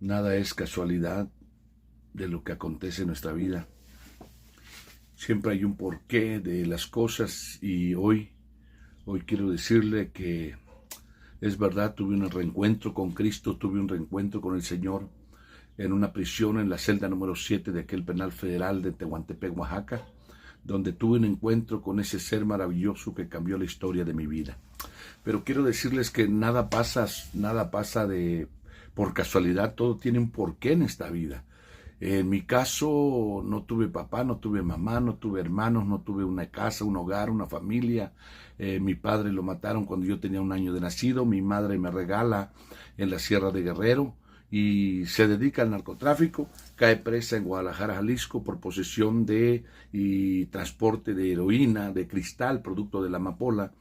Nada es casualidad de lo que acontece en nuestra vida. Siempre hay un porqué de las cosas y hoy quiero decirle que es verdad, tuve un reencuentro con Cristo, tuve un reencuentro con el Señor en una prisión en la celda número 7 de aquel penal federal de Tehuantepec, Oaxaca, donde tuve un encuentro con ese ser maravilloso que cambió la historia de mi vida. Pero quiero decirles que nada pasa por casualidad, todo tiene un porqué en esta vida. En mi caso, no tuve papá, no tuve mamá, no tuve hermanos, no tuve una casa, un hogar, una familia. Mi padre lo mataron cuando yo tenía 1 año de nacido. Mi madre me regala en la Sierra de Guerrero y se dedica al narcotráfico. Cae presa en Guadalajara, Jalisco, por posesión y transporte de heroína, de cristal, producto de la amapola.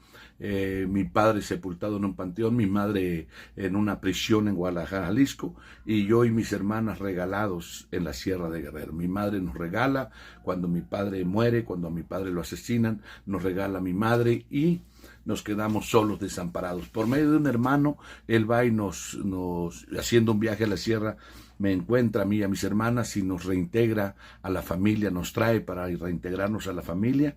Mi padre sepultado en un panteón, mi madre en una prisión en Guadalajara, Jalisco, y yo y mis hermanas regalados en la Sierra de Guerrero. Mi madre nos regala cuando mi padre muere, cuando a mi padre lo asesinan, nos regala mi madre y nos quedamos solos, desamparados. Por medio de un hermano, él va y haciendo un viaje a la sierra, me encuentra a mí y a mis hermanas y nos reintegra a la familia, nos trae para reintegrarnos a la familia.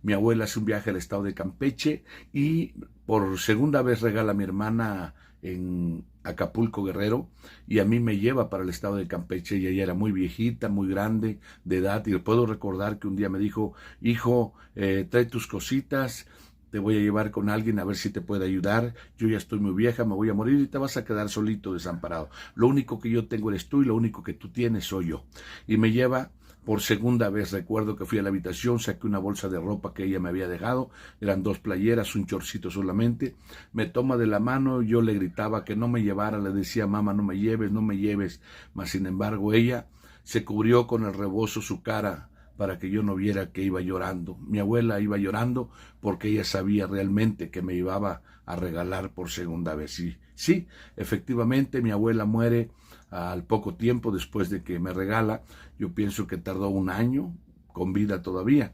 Mi abuela hace un viaje al estado de Campeche y por segunda vez regala a mi hermana en Acapulco, Guerrero, y a mí me lleva para el estado de Campeche, y ella era muy viejita, muy grande de edad, y puedo recordar que un día me dijo: hijo, trae tus cositas, te voy a llevar con alguien a ver si te puede ayudar, yo ya estoy muy vieja, me voy a morir y te vas a quedar solito, desamparado. Lo único que yo tengo eres tú y lo único que tú tienes soy yo. Y me lleva por segunda vez. Recuerdo que fui a la habitación, saqué una bolsa de ropa que ella me había dejado, eran 2 playeras, un chorcito solamente, me toma de la mano, yo le gritaba que no me llevara, le decía: mamá, no me lleves, no me lleves, mas sin embargo ella se cubrió con el rebozo su cara para que yo no viera que iba llorando. Mi abuela iba llorando porque ella sabía realmente que me iba a regalar por segunda vez. Y sí, efectivamente, mi abuela muere al poco tiempo después de que me regala. Yo pienso que tardó 1 año con vida todavía.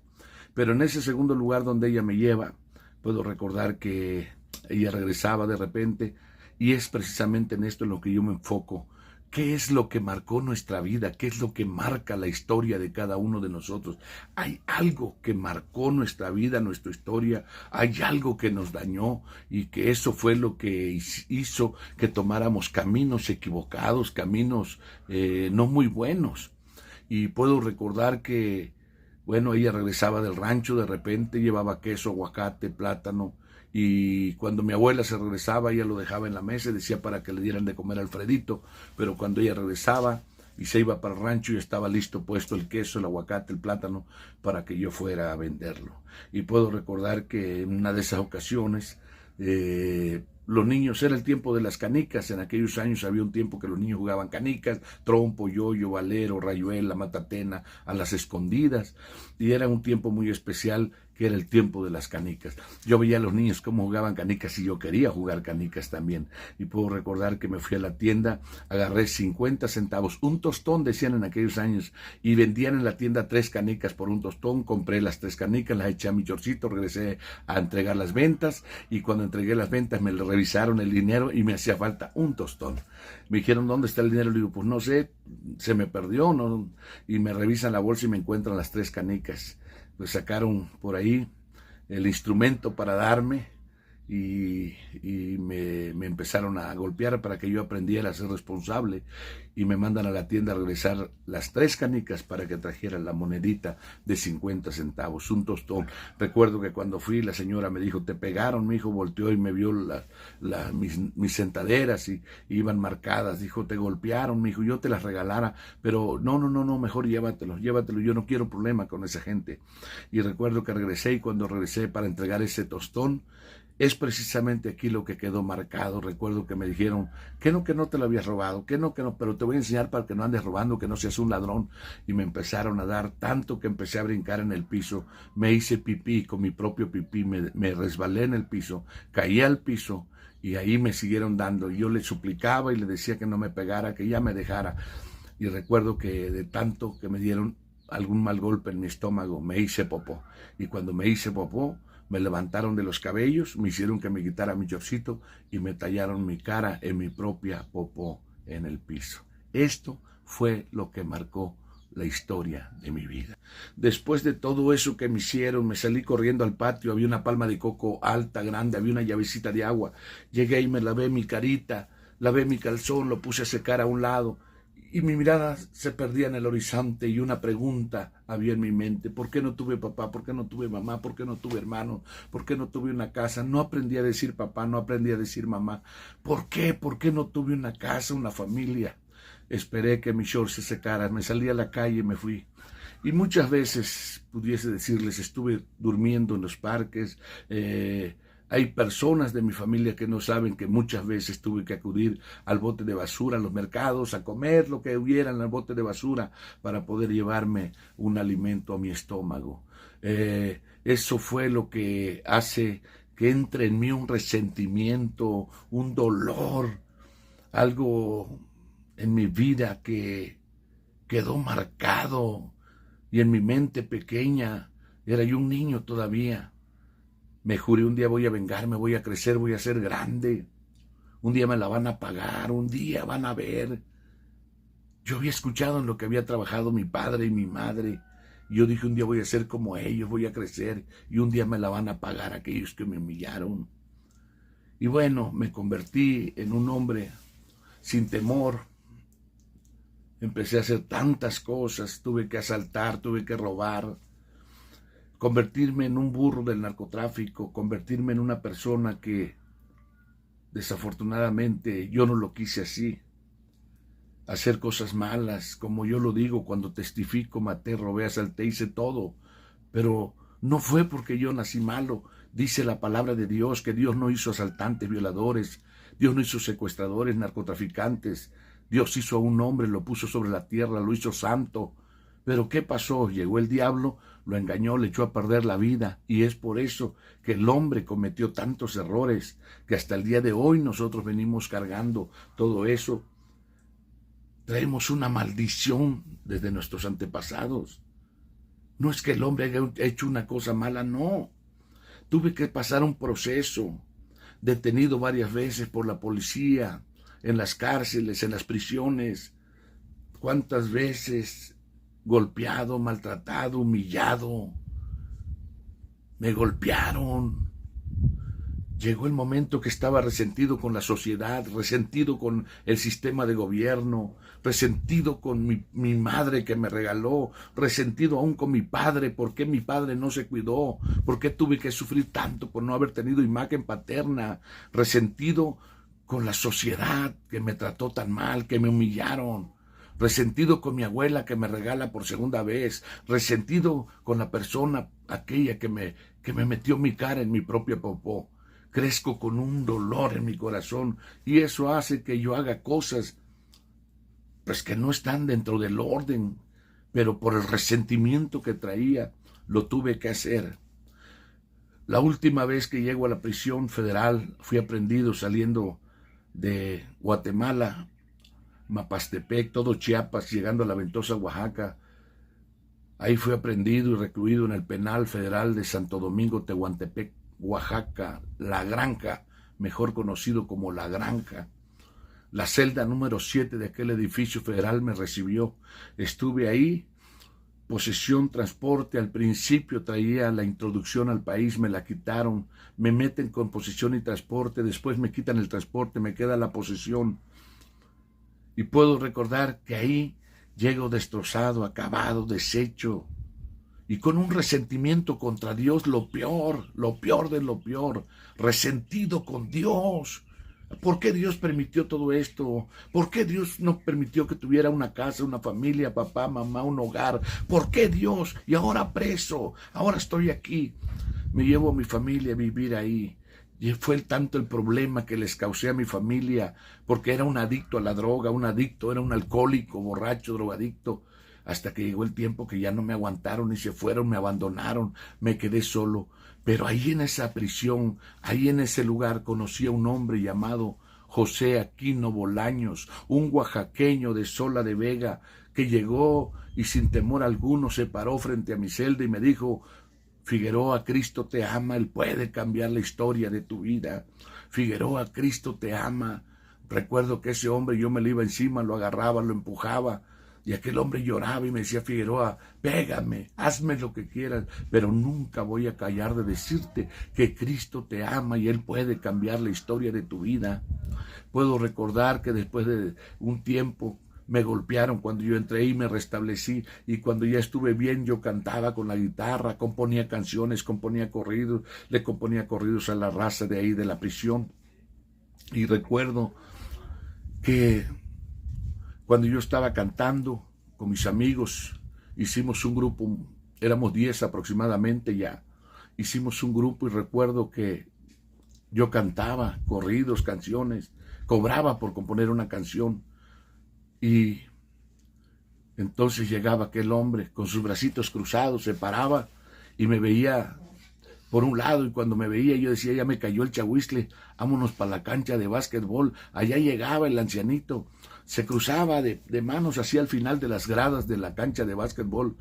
Pero en ese segundo lugar donde ella me lleva, puedo recordar que ella regresaba de repente, y es precisamente en esto en lo que yo me enfoco. ¿Qué es lo que marcó nuestra vida? ¿Qué es lo que marca la historia de cada uno de nosotros? Hay algo que marcó nuestra vida, nuestra historia, hay algo que nos dañó, y que eso fue lo que hizo que tomáramos caminos equivocados, caminos no muy buenos. Y puedo recordar que, bueno, ella regresaba del rancho, de repente llevaba queso, aguacate, plátano, y cuando mi abuela se regresaba, ella lo dejaba en la mesa y decía para que le dieran de comer a Alfredito, pero cuando ella regresaba y se iba para el rancho, ya estaba listo puesto el queso, el aguacate, el plátano, para que yo fuera a venderlo. Y puedo recordar que en una de esas ocasiones, los niños, era el tiempo de las canicas. En aquellos años había un tiempo que los niños jugaban canicas, trompo, yoyo, valero, rayuela, matatena, a las escondidas, y era un tiempo muy especial, que era el tiempo de las canicas. Yo veía a los niños cómo jugaban canicas y yo quería jugar canicas también. Y puedo recordar que me fui a la tienda, agarré 50 centavos, un tostón decían en aquellos años, y vendían en la tienda 3 canicas por un tostón. Compré las 3 canicas, las eché a mi chorcito, regresé a entregar las ventas, y cuando entregué las ventas me revisaron el dinero y me hacía falta un tostón. Me dijeron: ¿dónde está el dinero? Le digo: pues no sé, se me perdió, ¿no? Y me revisan la bolsa y me encuentran las 3 canicas. Pues sacaron por ahí el instrumento para darme, y me empezaron a golpear para que yo aprendiera a ser responsable, y me mandan a la tienda a regresar las 3 canicas para que trajera la monedita de 50 centavos, un tostón. Recuerdo que cuando fui, la señora me dijo: te pegaron. Mi hijo volteó y me vio mis sentaderas y iban marcadas. Dijo: te golpearon, mi hijo, yo te las regalara, pero no, mejor llévatelo, yo no quiero problema con esa gente. Y recuerdo que regresé, y cuando regresé para entregar ese tostón, es precisamente aquí lo que quedó marcado. Recuerdo que me dijeron: que no te lo habías robado, que no, pero te voy a enseñar para que no andes robando, que no seas un ladrón. Y me empezaron a dar tanto que empecé a brincar en el piso, me hice pipí, con mi propio pipí, me resbalé en el piso, caí al piso, y ahí me siguieron dando. Yo le suplicaba y le decía que no me pegara, que ya me dejara. Y recuerdo que de tanto que me dieron algún mal golpe en mi estómago, me hice popó. Y cuando me hice popó, me levantaron de los cabellos, me hicieron que me quitara mi chorcito y me tallaron mi cara en mi propia popó en el piso. Esto fue lo que marcó la historia de mi vida. Después de todo eso que me hicieron, me salí corriendo al patio, había una palma de coco alta, grande, había una llavecita de agua. Llegué y me lavé mi carita, lavé mi calzón, lo puse a secar a un lado y mi mirada se perdía en el horizonte y una pregunta había en mi mente: ¿por qué no tuve papá? ¿Por qué no tuve mamá? ¿Por qué no tuve hermano? ¿Por qué no tuve una casa? No aprendí a decir papá, no aprendí a decir mamá. ¿Por qué? ¿Por qué no tuve una casa, una familia? Esperé que mi short se secara, me salí a la calle y me fui. Y muchas veces, pudiese decirles, estuve durmiendo en los parques. Hay personas de mi familia que no saben que muchas veces tuve que acudir al bote de basura, a los mercados, a comer lo que hubiera en el bote de basura para poder llevarme un alimento a mi estómago. Eso fue lo que hace que entre en mí un resentimiento, un dolor, algo en mi vida que quedó marcado. Y en mi mente pequeña, era yo un niño todavía, me juré: un día voy a vengarme, voy a crecer, voy a ser grande, un día me la van a pagar, un día van a ver. Yo había escuchado en lo que había trabajado mi padre y mi madre. Yo dije: un día voy a ser como ellos, voy a crecer y un día me la van a pagar aquellos que me humillaron. Y bueno, me convertí en un hombre sin temor. Empecé a hacer tantas cosas, tuve que asaltar, tuve que robar, convertirme en un burro del narcotráfico, convertirme en una persona que desafortunadamente yo no lo quise así, hacer cosas malas, como yo lo digo cuando testifico: maté, robé, asalté, hice todo, pero no fue porque yo nací malo. Dice la palabra de Dios que Dios no hizo asaltantes, violadores, Dios no hizo secuestradores, narcotraficantes. Dios hizo a un hombre, lo puso sobre la tierra, lo hizo santo. Pero ¿qué pasó? Llegó el diablo, lo engañó, le echó a perder la vida. Y es por eso que el hombre cometió tantos errores, que hasta el día de hoy nosotros venimos cargando todo eso. Traemos una maldición desde nuestros antepasados. No es que el hombre haya hecho una cosa mala, no. Tuve que pasar un proceso, detenido varias veces por la policía, en las cárceles, en las prisiones. ¿Cuántas veces golpeado, maltratado, humillado? Me golpearon. Llegó el momento que estaba resentido con la sociedad, resentido con el sistema de gobierno, resentido con mi madre que me regaló, resentido aún con mi padre. ¿Por qué mi padre no se cuidó? ¿Por qué tuve que sufrir tanto por no haber tenido imagen paterna? Resentido con la sociedad que me trató tan mal, que me humillaron. Resentido con mi abuela que me regala por segunda vez. Resentido con la persona aquella que me metió mi cara en mi propia popó. Crezco con un dolor en mi corazón y eso hace que yo haga cosas pues que no están dentro del orden, pero por el resentimiento que traía lo tuve que hacer. La última vez que llego a la prisión federal fui aprehendido saliendo de Guatemala, Mapastepec, todo Chiapas, llegando a La Ventosa, Oaxaca. Ahí fui aprehendido y recluido en el penal federal de Santo Domingo, Tehuantepec, Oaxaca, La Granja, mejor conocido como La Granja. La celda número 7 de aquel edificio federal me recibió. Estuve ahí, posesión, transporte. Al principio traía la introducción al país, me la quitaron. Me meten con posesión y transporte, después me quitan el transporte, me queda la posesión. Y puedo recordar que ahí llego destrozado, acabado, deshecho, y con un resentimiento contra Dios, lo peor de lo peor, resentido con Dios. ¿Por qué Dios permitió todo esto? ¿Por qué Dios no permitió que tuviera una casa, una familia, papá, mamá, un hogar? ¿Por qué Dios? Y ahora preso, ahora estoy aquí. Me llevo a mi familia a vivir ahí. Y fue tanto el problema que les causé a mi familia, porque era un adicto a la droga, era un alcohólico, borracho, drogadicto. Hasta que llegó el tiempo que ya no me aguantaron y se fueron, me abandonaron, me quedé solo. Pero ahí en esa prisión, ahí en ese lugar, conocí a un hombre llamado José Aquino Bolaños, un oaxaqueño de Sola de Vega, que llegó y sin temor alguno se paró frente a mi celda y me dijo: Figueroa, Cristo te ama, Él puede cambiar la historia de tu vida. Figueroa, Cristo te ama. Recuerdo que ese hombre, yo me le iba encima, lo agarraba, lo empujaba, y aquel hombre lloraba y me decía: Figueroa, pégame, hazme lo que quieras, pero nunca voy a callar de decirte que Cristo te ama y Él puede cambiar la historia de tu vida. Puedo recordar que después de un tiempo me golpearon cuando yo entré y me restablecí, y cuando ya estuve bien yo cantaba con la guitarra, componía canciones, componía corridos, le componía corridos a la raza de ahí de la prisión. Y recuerdo que cuando yo estaba cantando con mis amigos, hicimos un grupo, éramos 10 aproximadamente ya, hicimos un grupo, y recuerdo que yo cantaba corridos, canciones, cobraba por componer una canción, y entonces llegaba aquel hombre con sus bracitos cruzados, se paraba y me veía por un lado, y cuando me veía yo decía: ya me cayó el chahuizle, vámonos para la cancha de básquetbol. Allá llegaba el ancianito, se cruzaba de manos hacia el final de las gradas de la cancha de básquetbol,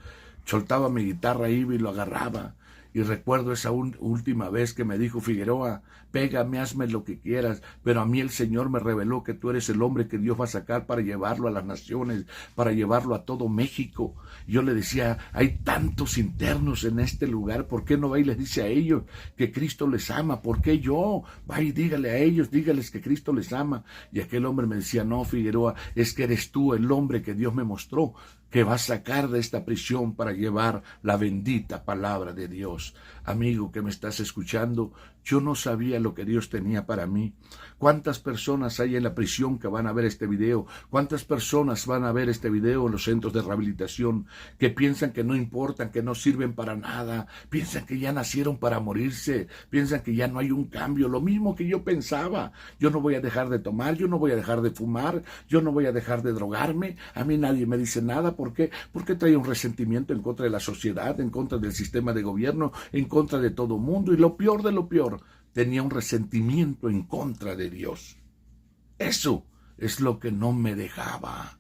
soltaba mi guitarra ahí y lo agarraba. Y recuerdo esa última vez que me dijo: Figueroa, pégame, hazme lo que quieras, pero a mí el Señor me reveló que tú eres el hombre que Dios va a sacar para llevarlo a las naciones, para llevarlo a todo México. Yo le decía: hay tantos internos en este lugar, ¿por qué no va y les dice a ellos que Cristo les ama? ¿Por qué yo? Va y dígale a ellos, dígales que Cristo les ama. Y aquel hombre me decía: no, Figueroa, es que eres tú el hombre que Dios me mostró, que va a sacar de esta prisión para llevar la bendita palabra de Dios. Amigo que me estás escuchando, yo no sabía lo que Dios tenía para mí. ¿Cuántas personas hay en la prisión que van a ver este video? ¿Cuántas personas van a ver este video en los centros de rehabilitación que piensan que no importan, que no sirven para nada, piensan que ya nacieron para morirse, piensan que ya no hay un cambio? Lo mismo que yo pensaba. Yo no voy a dejar de tomar, yo no voy a dejar de fumar, yo no voy a dejar de drogarme. A mí nadie me dice nada. ¿Por qué? Porque trae un resentimiento en contra de la sociedad, en contra del sistema de gobierno, en contra de todo mundo. Y lo peor de lo peor, tenía un resentimiento en contra de Dios. Eso es lo que no me dejaba.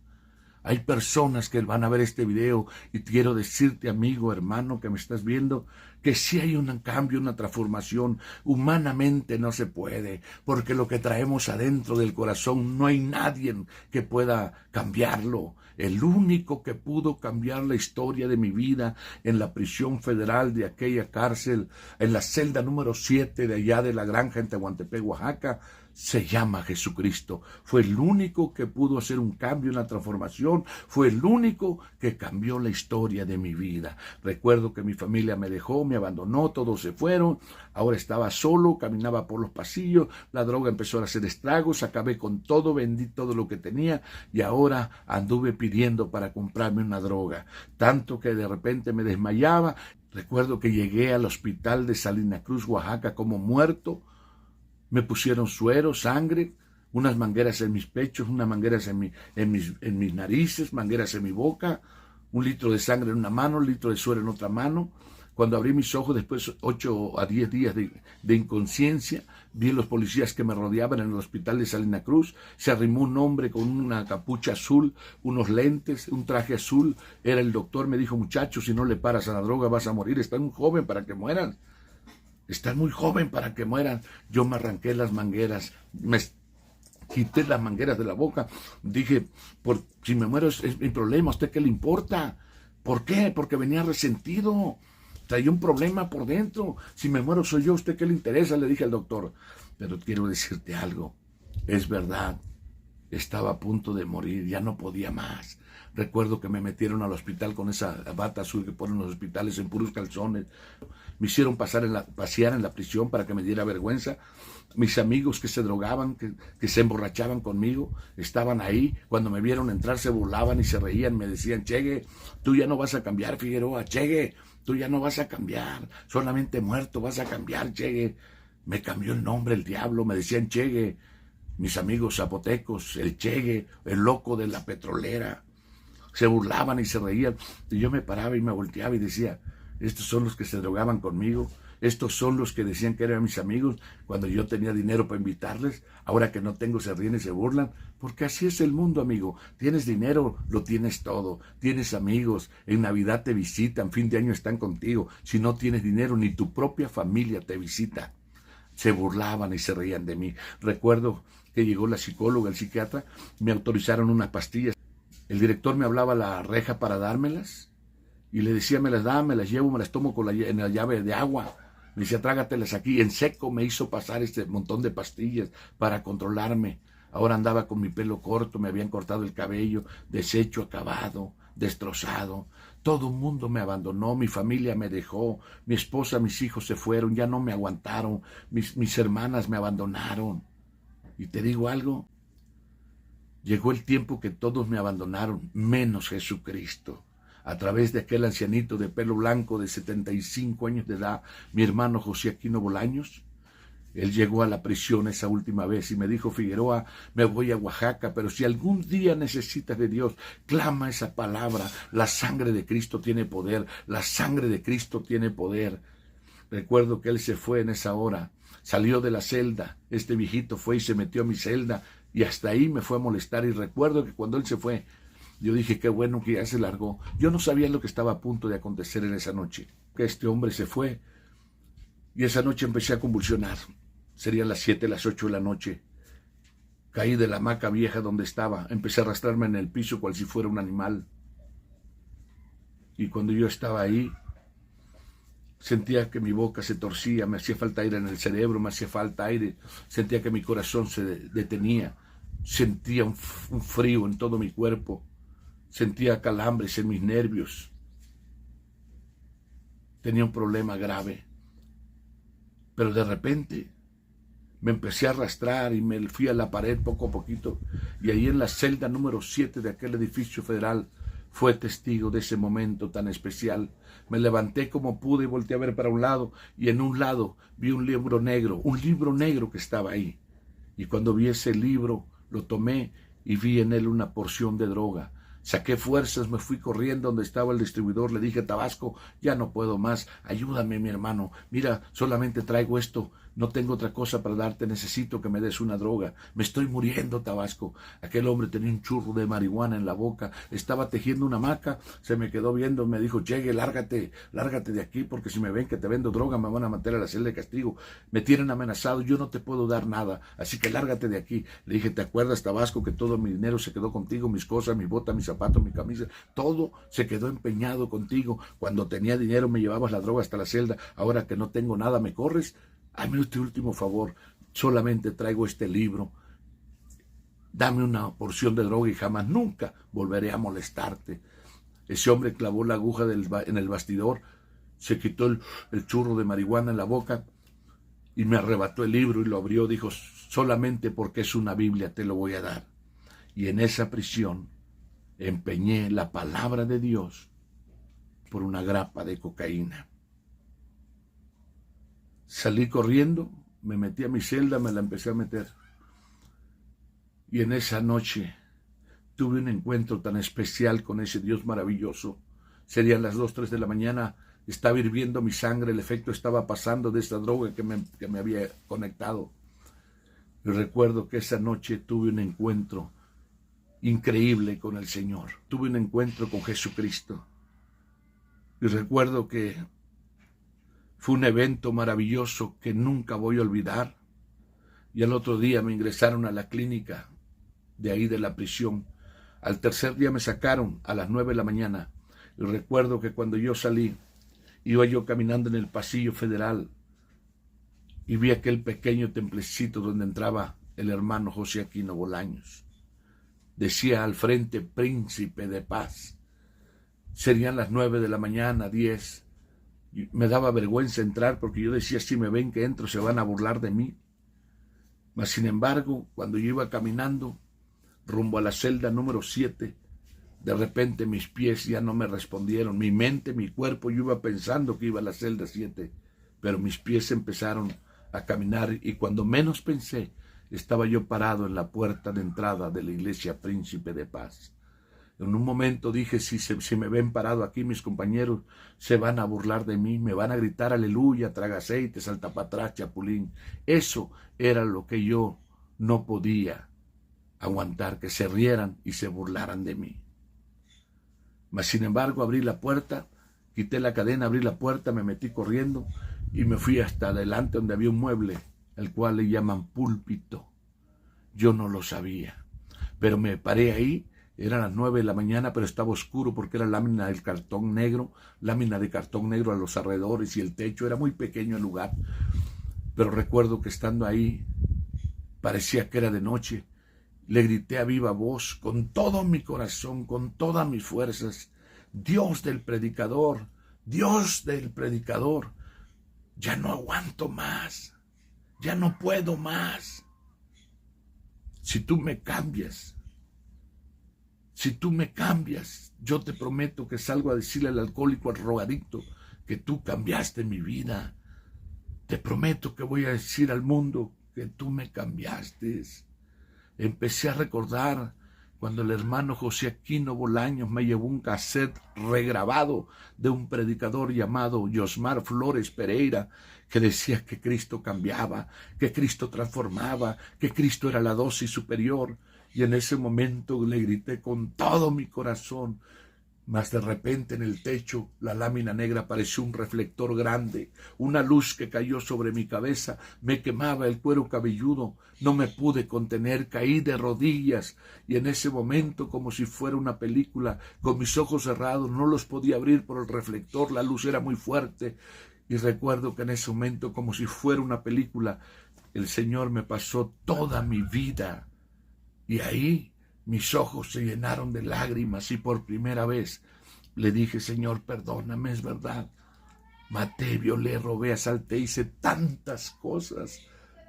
Hay personas que van a ver este video, y quiero decirte, amigo, hermano, que me estás viendo, que sí hay un cambio, una transformación. Humanamente no se puede, porque lo que traemos adentro del corazón no hay nadie que pueda cambiarlo. El único que pudo cambiar la historia de mi vida en la prisión federal de aquella cárcel, en la celda número 7 de allá de la granja en Tehuantepec, Oaxaca, se llama Jesucristo. Fue el único que pudo hacer un cambio, una transformación. Fue el único que cambió la historia de mi vida. Recuerdo que mi familia me dejó, me abandonó, todos se fueron. Ahora estaba solo, caminaba por los pasillos, la droga empezó a hacer estragos, acabé con todo, vendí todo lo que tenía, y ahora anduve pidiendo para comprarme una droga. Tanto que de repente me desmayaba. Recuerdo que llegué al hospital de Salina Cruz, Oaxaca, como muerto. Me pusieron suero, sangre, unas mangueras en mis pechos, unas mangueras en mis narices, mangueras en mi boca, 1 litro de sangre en una mano, 1 litro de suero en otra mano. Cuando abrí mis ojos, después de 8 a 10 días de inconsciencia, vi a los policías que me rodeaban en el hospital de Salina Cruz. Se arrimó un hombre con una capucha azul, unos lentes, un traje azul. Era el doctor. Me dijo: muchacho, si no le paras a la droga vas a morir, estás muy joven para que mueran. Estás muy joven para que mueran. Yo me arranqué las mangueras, me quité las mangueras de la boca. Dije: si me muero es mi problema, ¿a usted qué le importa? ¿Por qué? Porque venía resentido. Traía un problema por dentro. Si me muero soy yo, ¿a usted qué le interesa? Le dije al doctor. Pero quiero decirte algo. Es verdad. Estaba a punto de morir, ya no podía más. Recuerdo que me metieron al hospital con esa bata azul que ponen en los hospitales, en puros calzones. Me hicieron pasear en la prisión para que me diera vergüenza. Mis amigos que se drogaban, que se emborrachaban conmigo, estaban ahí. Cuando me vieron entrar se burlaban y se reían. Me decían: Chegue, tú ya no vas a cambiar, Figueroa. Chegue, tú ya no vas a cambiar. Solamente muerto vas a cambiar, Chegue. Me cambió el nombre el diablo. Me decían Chegue. Mis amigos zapotecos, el Chegue, el loco de la petrolera. Se burlaban y se reían. Y yo me paraba y me volteaba y decía: estos son los que se drogaban conmigo. Estos son los que decían que eran mis amigos cuando yo tenía dinero para invitarles. Ahora que no tengo, se ríen y se burlan. Porque así es el mundo, amigo. Tienes dinero, lo tienes todo. Tienes amigos, en Navidad te visitan, fin de año están contigo. Si no tienes dinero, ni tu propia familia te visita. Se burlaban y se reían de mí. Recuerdo que llegó la psicóloga, el psiquiatra, me autorizaron unas pastillas. El director me hablaba a la reja para dármelas y le decía, me las da, me las llevo, me las tomo en la llave de agua. Me decía, trágatelas aquí. En seco me hizo pasar este montón de pastillas para controlarme. Ahora andaba con mi pelo corto, me habían cortado el cabello, deshecho, acabado, destrozado. Todo el mundo me abandonó, mi familia me dejó, mi esposa, mis hijos se fueron, ya no me aguantaron, mis hermanas me abandonaron. Y te digo algo, llegó el tiempo que todos me abandonaron, menos Jesucristo. A través de aquel ancianito de pelo blanco de 75 años de edad, mi hermano José Aquino Bolaños, él llegó a la prisión esa última vez y me dijo, Figueroa, me voy a Oaxaca, pero si algún día necesitas de Dios, clama esa palabra. La sangre de Cristo tiene poder, la sangre de Cristo tiene poder. Recuerdo que él se fue en esa hora, salió de la celda, este viejito fue y se metió a mi celda y hasta ahí me fue a molestar. Y recuerdo que cuando él se fue, yo dije, qué bueno que ya se largó. Yo no sabía lo que estaba a punto de acontecer en esa noche, que este hombre se fue y esa noche empecé a convulsionar. Serían las 7, las 8 de la noche. Caí de la hamaca vieja donde estaba. Empecé a arrastrarme en el piso cual si fuera un animal. Y cuando yo estaba ahí, sentía que mi boca se torcía, me hacía falta aire en el cerebro, me hacía falta aire. Sentía que mi corazón se detenía. Sentía un frío en todo mi cuerpo. Sentía calambres en mis nervios. Tenía un problema grave. Pero de repente me empecé a arrastrar y me fui a la pared poco a poquito. Y ahí en la celda número 7 de aquel edificio federal fue testigo de ese momento tan especial. Me levanté como pude y volteé a ver para un lado. Y en un lado vi un libro negro que estaba ahí. Y cuando vi ese libro, lo tomé y vi en él una porción de droga. Saqué fuerzas, me fui corriendo donde estaba el distribuidor, le dije, Tabasco, ya no puedo más, ayúdame mi hermano, mira, solamente traigo esto, no tengo otra cosa para darte, necesito que me des una droga, me estoy muriendo, Tabasco. Aquel hombre tenía un churro de marihuana en la boca, estaba tejiendo una hamaca, se me quedó viendo, me dijo, llegue, lárgate de aquí, porque si me ven que te vendo droga me van a meter a la celda de castigo, me tienen amenazado, yo no te puedo dar nada, así que lárgate de aquí. Le dije, ¿te acuerdas, Tabasco, que todo mi dinero se quedó contigo, mis cosas, mis botas, mis zapatos, mi camisa, todo se quedó empeñado contigo? Cuando tenía dinero me llevabas la droga hasta la celda, ahora que no tengo nada me corres. Hazme este último favor, solamente traigo este libro, dame una porción de droga y jamás, nunca volveré a molestarte. Ese hombre clavó la aguja en el bastidor, se quitó el churro de marihuana en la boca y me arrebató el libro y lo abrió. Dijo, solamente porque es una Biblia te lo voy a dar. Y en esa prisión empeñé la palabra de Dios por una grapa de cocaína. Salí corriendo, me metí a mi celda, me la empecé a meter. Y en esa noche tuve un encuentro tan especial con ese Dios maravilloso. Serían las 2, 3 de la mañana, estaba hirviendo mi sangre, el efecto estaba pasando de esa droga que me había conectado. Y recuerdo que esa noche tuve un encuentro increíble con el Señor. Tuve un encuentro con Jesucristo. Y recuerdo que fue un evento maravilloso que nunca voy a olvidar. Y al otro día me ingresaron a la clínica de ahí de la prisión. Al tercer día me sacaron a las 9 de la mañana. Y recuerdo que cuando yo salí, iba yo caminando en el pasillo federal y vi aquel pequeño templecito donde entraba el hermano José Aquino Bolaños. Decía al frente, Príncipe de Paz. Serían las 9 de la mañana, 10. Me daba vergüenza entrar porque yo decía, si me ven que entro se van a burlar de mí. Mas sin embargo, cuando yo iba caminando rumbo a la celda número 7, de repente mis pies ya no me respondieron. Mi mente, mi cuerpo, yo iba pensando que iba a la celda 7, pero mis pies empezaron a caminar y cuando menos pensé, estaba yo parado en la puerta de entrada de la iglesia Príncipe de Paz. En un momento dije, si me ven parado aquí, mis compañeros se van a burlar de mí, me van a gritar, aleluya, traga aceite, salta para atrás, chapulín. Eso era lo que yo no podía aguantar, que se rieran y se burlaran de mí. Mas sin embargo, abrí la puerta, quité la cadena, abrí la puerta, me metí corriendo y me fui hasta adelante donde había un mueble, el cual le llaman púlpito. Yo no lo sabía, pero me paré ahí. Eran las 9 de la mañana, pero estaba oscuro porque era lámina de cartón negro a los alrededores y el techo. Era muy pequeño el lugar. Pero recuerdo que estando ahí, parecía que era de noche. Le grité a viva voz, con todo mi corazón, con todas mis fuerzas: Dios del predicador, ya no aguanto más, ya no puedo más. Si tú me cambias, yo te prometo que salgo a decirle al alcohólico, al drogadicto, que tú cambiaste mi vida. Te prometo que voy a decir al mundo que tú me cambiaste. Empecé a recordar cuando el hermano José Aquino Bolaños me llevó un cassette regrabado de un predicador llamado Yosmar Flores Pereira, que decía que Cristo cambiaba, que Cristo transformaba, que Cristo era la dosis superior. Y en ese momento le grité con todo mi corazón. Mas de repente en el techo, la lámina negra pareció un reflector grande. Una luz que cayó sobre mi cabeza me quemaba el cuero cabelludo. No me pude contener, caí de rodillas. Y en ese momento, como si fuera una película, con mis ojos cerrados, no los podía abrir por el reflector. La luz era muy fuerte. Y recuerdo que en ese momento, como si fuera una película, el Señor me pasó toda mi vida. Y ahí mis ojos se llenaron de lágrimas y por primera vez le dije: Señor, perdóname, es verdad. Maté, violé, robé, asalté, hice tantas cosas.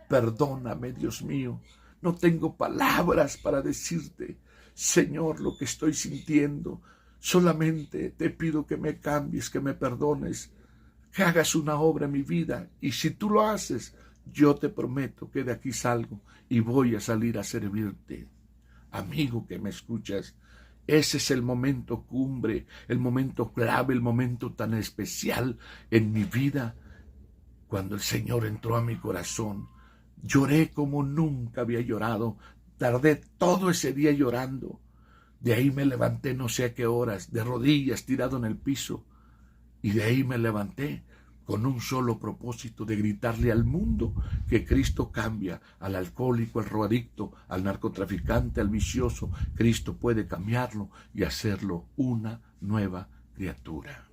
Perdóname, Dios mío. No tengo palabras para decirte, Señor, lo que estoy sintiendo. Solamente te pido que me cambies, que me perdones, que hagas una obra en mi vida. Y si tú lo haces, yo te prometo que de aquí salgo y voy a salir a servirte. Amigo que me escuchas, ese es el momento cumbre, el momento clave, el momento tan especial en mi vida, cuando el Señor entró a mi corazón. Lloré como nunca había llorado, tardé todo ese día llorando. De ahí me levanté no sé a qué horas, de rodillas tirado en el piso, y de ahí me levanté con un solo propósito: de gritarle al mundo que Cristo cambia, al alcohólico, al drogadicto, al narcotraficante, al vicioso. Cristo puede cambiarlo y hacerlo una nueva criatura.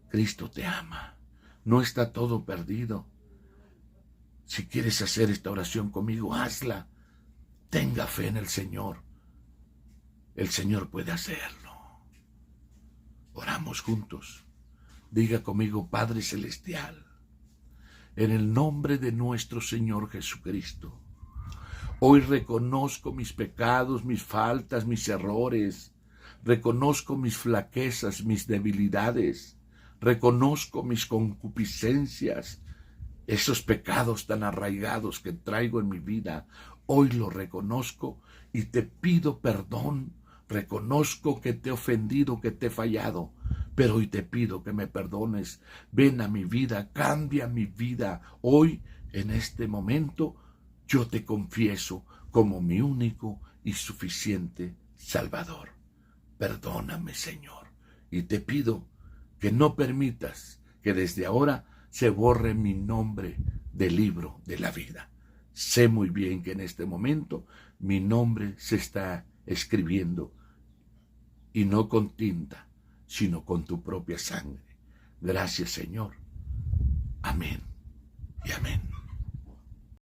Cristo te ama, no está todo perdido. Si quieres hacer esta oración conmigo, hazla. Tenga fe en el Señor. El Señor puede hacerlo. Oramos juntos. Diga conmigo: Padre Celestial, en el nombre de nuestro Señor Jesucristo, hoy reconozco mis pecados, mis faltas, mis errores. Reconozco mis flaquezas, mis debilidades. Reconozco mis concupiscencias, esos pecados tan arraigados que traigo en mi vida. Hoy lo reconozco y te pido perdón. Reconozco que te he ofendido, que te he fallado, pero hoy te pido que me perdones. Ven a mi vida, cambia mi vida. Hoy, en este momento, yo te confieso como mi único y suficiente Salvador. Perdóname, Señor, y te pido que no permitas que desde ahora se borre mi nombre del libro de la vida. Sé muy bien que en este momento mi nombre se está escribiendo, y no con tinta, sino con tu propia sangre. Gracias, Señor. Amén y amén.